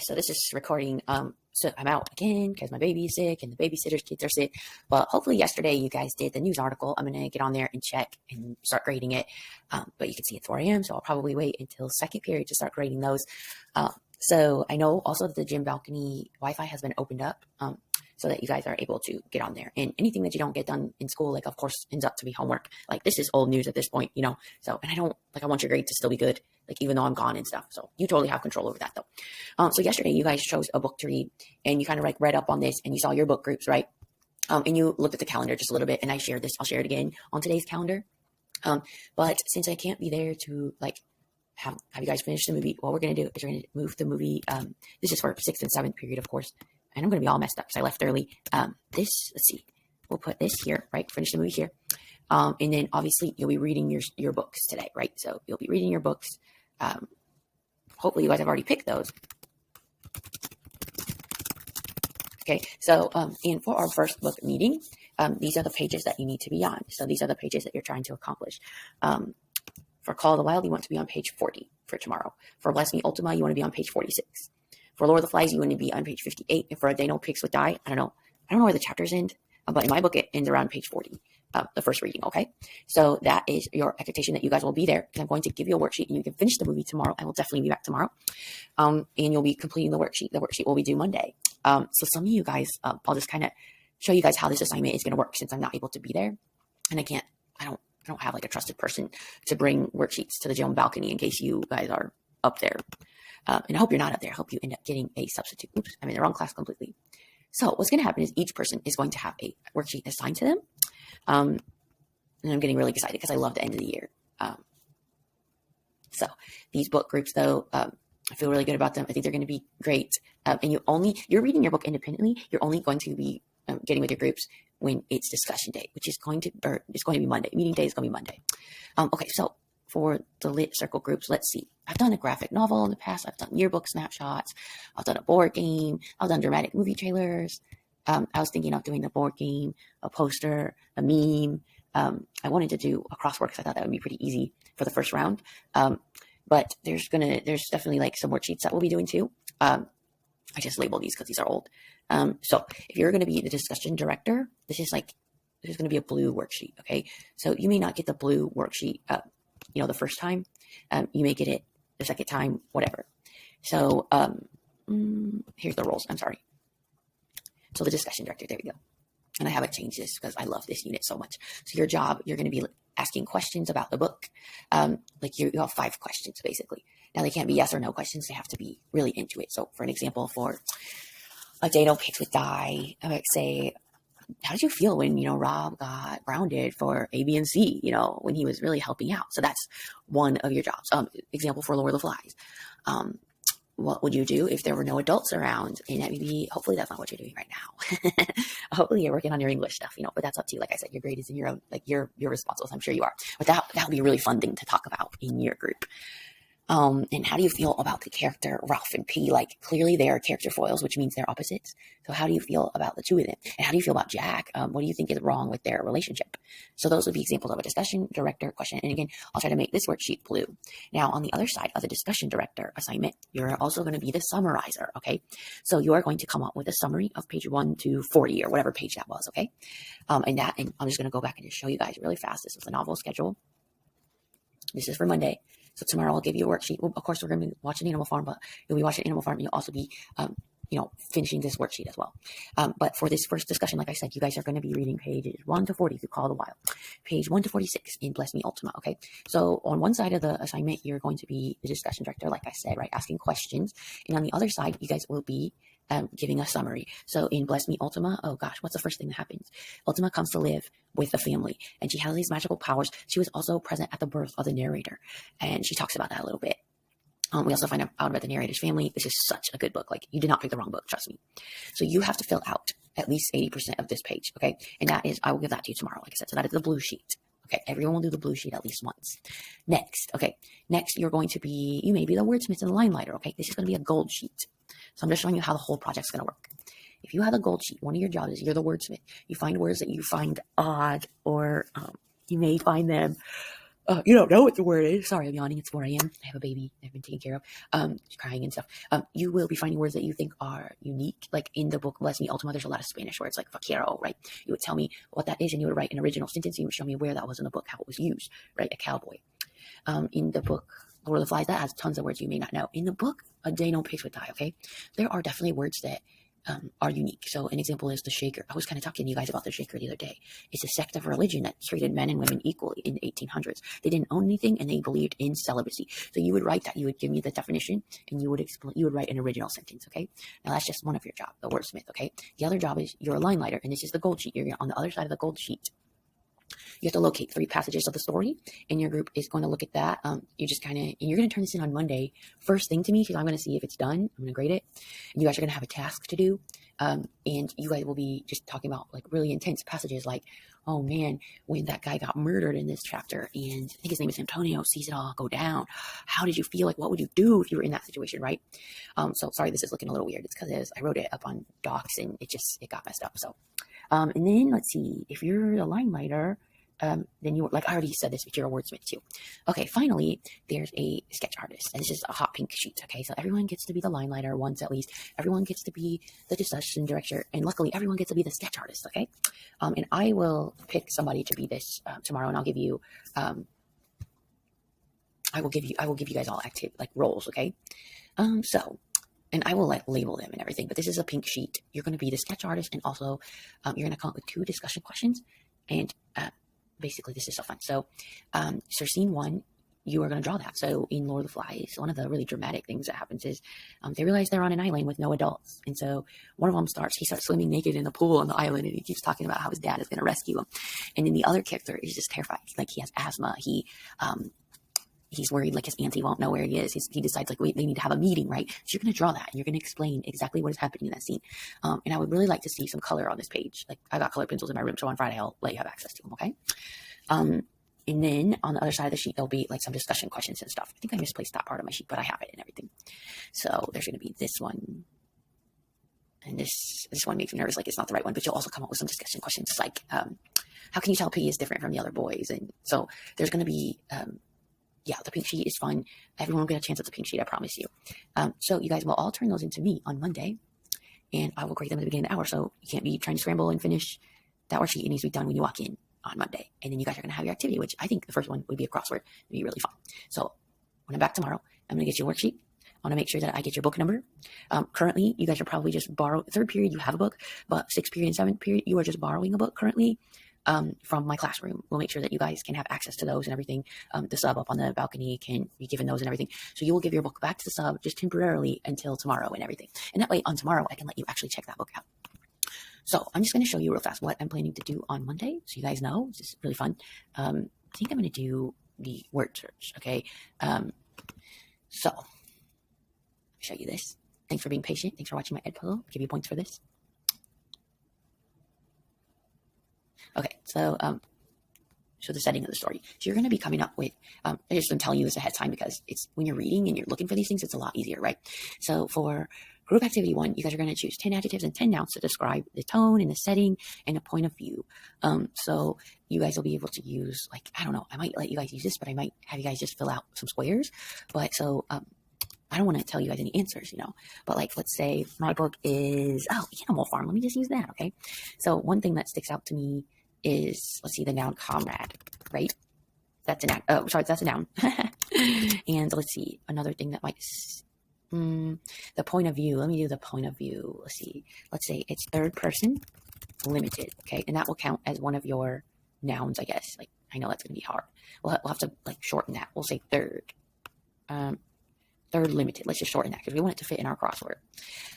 so this is recording. So I'm out again because my baby is sick and the babysitter's kids are sick. But hopefully yesterday you guys did the news article. I'm going to get on there and check and start grading it. But you can see it's 4 a.m. So I'll probably wait until second period to start grading those. So I know also that the gym balcony Wi-Fi has been opened up. So that you guys are able to get on there. And anything that you don't get done in school, like, of course, ends up to be homework. Like, this is old news at this point, you know? So, and I want your grade to still be good, like, even though I'm gone and stuff. So you totally have control over that, though. So yesterday, you guys chose a book to read, and you kind of, like, read up on this, and you saw your book groups, right? And you looked at the calendar just a little bit, and I shared this. I'll share it again on today's calendar. But since I can't be there to, like, have you guys finish the movie, what we're going to do is we're going to move the movie. This is for 6th and 7th period, of course. And I'm going to be all messed up because I left early. Let's see. We'll put this here, right? Finish the movie here. And then obviously you'll be reading your books today, right? So you'll be reading your books. Hopefully you guys have already picked those. Okay. So, and for our first book meeting, these are the pages that you need to be on. So these are the pages that you're trying to accomplish. For Call of the Wild, you want to be on page 40 for tomorrow. For Bless Me Ultima, you want to be on page 46. For Lord of the Flies, you want to be on page 58. And for A Day No Pigs Would Die, I don't know where the chapters end, but in my book, it ends around page 40, the first reading, okay? So that is your expectation that you guys will be there. And I'm going to give you a worksheet, and you can finish the movie tomorrow. I will definitely be back tomorrow. And you'll be completing the worksheet. The worksheet will be due Monday. So some of you guys, I'll just kind of show you guys how this assignment is going to work since I'm not able to be there. And I don't have like a trusted person to bring worksheets to the gym balcony in case you guys are up there. And I hope you're not up there. I hope you end up getting a substitute. Oops, I'm in the wrong class completely. So what's going to happen is each person is going to have a worksheet assigned to them. And I'm getting really excited because I love the end of the year. So these book groups, though, I feel really good about them. I think they're going to be great. And you're reading your book independently. You're only going to be getting with your groups when it's discussion day, which is going to be Monday. Meeting day is going to be Monday. Okay, so for the Lit Circle groups, let's see. I've done a graphic novel in the past. I've done yearbook snapshots. I've done a board game. I've done dramatic movie trailers. I was thinking of doing a board game, a poster, a meme. I wanted to do a crossword because I thought that would be pretty easy for the first round. But there's definitely like some worksheets that we'll be doing too. I just labeled these because these are old. So if you're going to be the discussion director, this is going to be a blue worksheet. Okay. So you may not get the blue worksheet, the first time. You may get it the second time, whatever. So here's the roles. I'm sorry. So the discussion director, there we go. And I haven't changed this because I love this unit so much. So your job, you're going to be asking questions about the book. You have 5 questions basically. Now they can't be yes or no questions. They have to be really into it. So for an example, for A Day No Pigs Would Die, I might say, how did you feel when, Rob got grounded for A, B, and C, when he was really helping out? So that's one of your jobs. Example for Lord of the Flies. What would you do if there were no adults around? And hopefully that's not what you're doing right now. Hopefully you're working on your English stuff, but that's up to you. Like I said, your grade is in your own, you're responsible. So I'm sure you are. But that would be a really fun thing to talk about in your group. And how do you feel about the character Ralph and P? Like, clearly they are character foils, which means they're opposites. So how do you feel about the two of them? And how do you feel about Jack? What do you think is wrong with their relationship? So those would be examples of a discussion director question. And again, I'll try to make this worksheet blue. Now, on the other side of the discussion director assignment, you're also going to be the summarizer, okay? So you are going to come up with a summary of page 1 to 40 or whatever page that was, okay? And I'm just going to go back and just show you guys really fast. This is the novel schedule. This is for Monday. So tomorrow I'll give you a worksheet. Well, of course, we're going to be watching Animal Farm, but you'll be watching Animal Farm and you'll also be, finishing this worksheet as well. But for this first discussion, like I said, you guys are going to be reading pages 1 to 40 if you Call the Wild. Page 1 to 46 in Bless Me Ultima, okay? So on one side of the assignment, you're going to be the discussion director, like I said, right? Asking questions. And on the other side, you guys will be giving a summary. So in Bless Me Ultima, oh gosh, what's the first thing that happens? Ultima comes to live with the family and she has these magical powers. She was also present at the birth of the narrator. And she talks about that a little bit. We also find out about the narrator's family. This is such a good book. Like, you did not pick the wrong book, trust me. So you have to fill out at least 80% of this page, okay? And that is, I will give that to you tomorrow, like I said. So that is the blue sheet. Okay, everyone will do the blue sheet at least once. Next, you're going to be, you may be the wordsmith and the line lighter, okay? This is going to be a gold sheet. So I'm just showing you how the whole project's going to work. If you have a gold sheet, one of your jobs is you're the wordsmith. You find words that you find odd or you may find them You don't know what the word is. Sorry, I'm yawning. It's 4 a.m. I have a baby I've been taking care of. She's crying and stuff. You will be finding words that you think are unique. Like in the book, Bless Me Ultima, there's a lot of Spanish words like vaquero, right? You would tell me what that is and you would write an original sentence and you would show me where that was in the book, how it was used, right? A cowboy. In the book, Lord of the Flies, that has tons of words you may not know. In the book, A Day No Pigs Would Die, okay? There are definitely words that are unique. So an example is the Shaker. I was kind of talking to you guys about the Shaker the other day. It's a sect of religion that treated men and women equally in the 1800s. They didn't own anything and they believed in celibacy. So you would write that. You would give me the definition and you would explain. You would write an original sentence. Okay. Now that's just one of your jobs, the wordsmith. Okay. The other job is you're a line lighter, and this is the gold sheet. You're on the other side of the gold sheet. You have to locate 3 passages of the story, and your group is going to look at that. You just kind of, and you're going to turn this in on Monday, first thing to me, because I'm going to see if it's done. I'm going to grade it. And you guys are going to have a task to do. And you guys will be just talking about like really intense passages like, oh man, when that guy got murdered in this chapter, and I think his name is Antonio, sees it all go down. How did you feel? Like, what would you do if you were in that situation, right? So sorry, this is looking a little weird. It's because I wrote it up on docs and it got messed up. So, and then let's see, if you're the line writer, then you, like I already said this, but you're a wordsmith too. Okay, finally, there's a sketch artist, and this is a hot pink sheet. Okay, so everyone gets to be the line lighter once at least. Everyone gets to be the discussion director, and luckily, everyone gets to be the sketch artist. Okay, and I will pick somebody to be this tomorrow, and I'll give you, I will give you guys all active like roles. Okay, so. And I will like label them and everything, but this is a pink sheet. You're going to be the sketch artist, and also you're going to come up with 2 discussion questions, and basically this is so fun. So scene 1, you are going to draw that. So in Lord of the Flies, one of the really dramatic things that happens is they realize they're on an island with no adults, and so one of them starts swimming naked in the pool on the island, and he keeps talking about how his dad is going to rescue him, and then the other character is just terrified. Like, he has asthma. He's worried like his auntie won't know where he is. He decides like, wait, they need to have a meeting, right? So you're going to draw that, and you're going to explain exactly what is happening in that scene. And I would really like to see some color on this page. Like, I got colored pencils in my room, so on Friday I'll let you have access to them, okay? And then on the other side of the sheet, there'll be like some discussion questions and stuff. I think I misplaced that part of my sheet, but I have it and everything. So there's going to be this one. And this one makes me nervous, like it's not the right one, but you'll also come up with some discussion questions like, how can you tell Piggy is different from the other boys? And so there's going to be, the pink sheet is fun. Everyone will get a chance at the pink sheet, I promise you. So you guys will all turn those into me on Monday, and I will grade them at the beginning of the hour. So you can't be trying to scramble and finish that worksheet. It needs to be done when you walk in on Monday. And then you guys are going to have your activity, which I think the first one would be a crossword. It'd be really fun. So when I'm back tomorrow, I'm going to get you a worksheet. I want to make sure that I get your book number. Currently, you guys are probably just borrowing. 3rd period, you have a book, but 6th period and 7th period, you are just borrowing a book currently. From my classroom. We'll make sure that you guys can have access to those and everything. The sub up on the balcony can be given those and everything. So you will give your book back to the sub just temporarily until tomorrow and everything. And that way on tomorrow, I can let you actually check that book out. So I'm just going to show you real fast what I'm planning to do on Monday. So you guys know, this is really fun. I think I'm going to do the word search. Okay. So I'll show you this. Thanks for being patient. Thanks for watching my Ed Puzzle. Give you points for this. Okay, so the setting of the story. So you're going to be coming up with, I just am telling you this ahead of time because it's when you're reading and you're looking for these things, it's a lot easier, right? So for group activity 1, you guys are going to choose 10 adjectives and 10 nouns to describe the tone and the setting and a point of view. So you guys will be able to use, like, I don't know, I might let you guys use this, but I might have you guys just fill out some squares. But so, I don't want to tell you guys any answers, but like, let's say my book is, Animal Farm. Let me just use that. Okay. So one thing that sticks out to me is, let's see, the noun comrade, right? That's a noun. Oh, sorry, that's a noun. And let's see, another thing that might, the point of view. Let me do the point of view. Let's see. Let's say it's 3rd person limited. Okay. And that will count as one of your nouns, I guess. Like, I know that's going to be hard. We'll have to like shorten that. We'll say 3rd. 3rd limited. Let's just shorten that because we want it to fit in our crossword.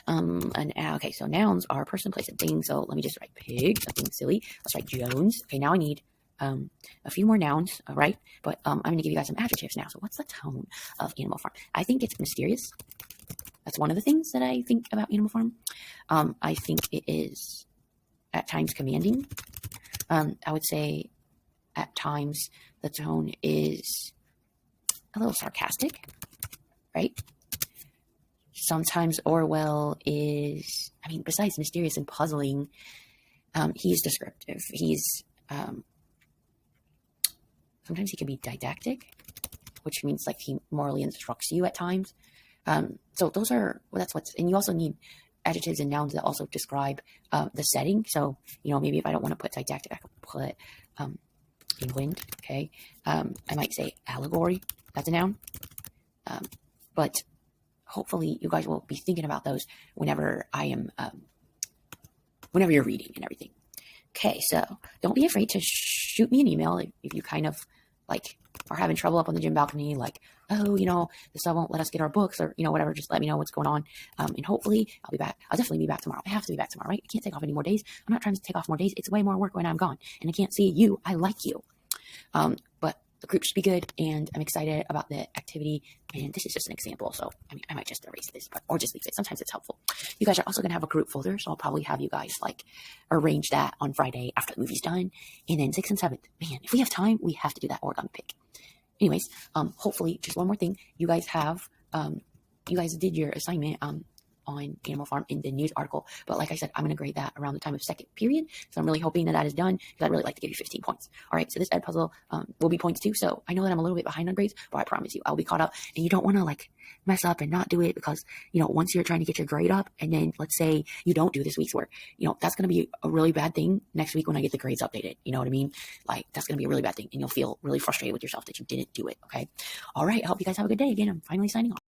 Okay, so nouns are person, place, and thing. So let me just write pig, something silly. Let's write Jones. Okay, now I need a few more nouns, all right? But I'm going to give you guys some adjectives now. So what's the tone of Animal Farm? I think it's mysterious. That's one of the things that I think about Animal Farm. I think it is at times commanding. I would say at times the tone is a little sarcastic. Right? Sometimes Orwell is, besides mysterious and puzzling, he's descriptive. He's Sometimes he can be didactic, which means like he morally instructs you at times. So those are, well, that's what's, and you also need adjectives and nouns that also describe the setting. So, maybe if I don't want to put didactic, I could put England, okay? I might say allegory, that's a noun. But hopefully you guys will be thinking about those whenever whenever you're reading and everything. Okay, so don't be afraid to shoot me an email if you kind of like are having trouble up on the gym balcony, like, oh, the sub won't let us get our books, or, whatever. Just let me know what's going on. And hopefully I'll be back. I'll definitely be back tomorrow. I have to be back tomorrow, right? I can't take off any more days. I'm not trying to take off more days. It's way more work when I'm gone, and I can't see you. I like you. But the group should be good, and I'm excited about the activity. And this is just an example, so I might just erase this, or just leave it. Sometimes it's helpful. You guys are also going to have a group folder, so I'll probably have you guys like arrange that on Friday after the movie's done. And then 6th and 7th, man, if we have time, we have to do that origami pick. Anyways, hopefully, just one more thing. You guys did your assignment on Animal Farm in the news article. But like I said, I'm going to grade that around the time of second period. So I'm really hoping that is done, because I'd really like to give you 15 points. All right, so this ed puzzle will be points too. So I know that I'm a little bit behind on grades, but I promise you I'll be caught up. And you don't want to like mess up and not do it, because, once you're trying to get your grade up, and then let's say you don't do this week's work, that's going to be a really bad thing next week when I get the grades updated. You know what I mean? Like, that's going to be a really bad thing, and you'll feel really frustrated with yourself that you didn't do it. Okay. All right. I hope you guys have a good day. Again, I'm finally signing off.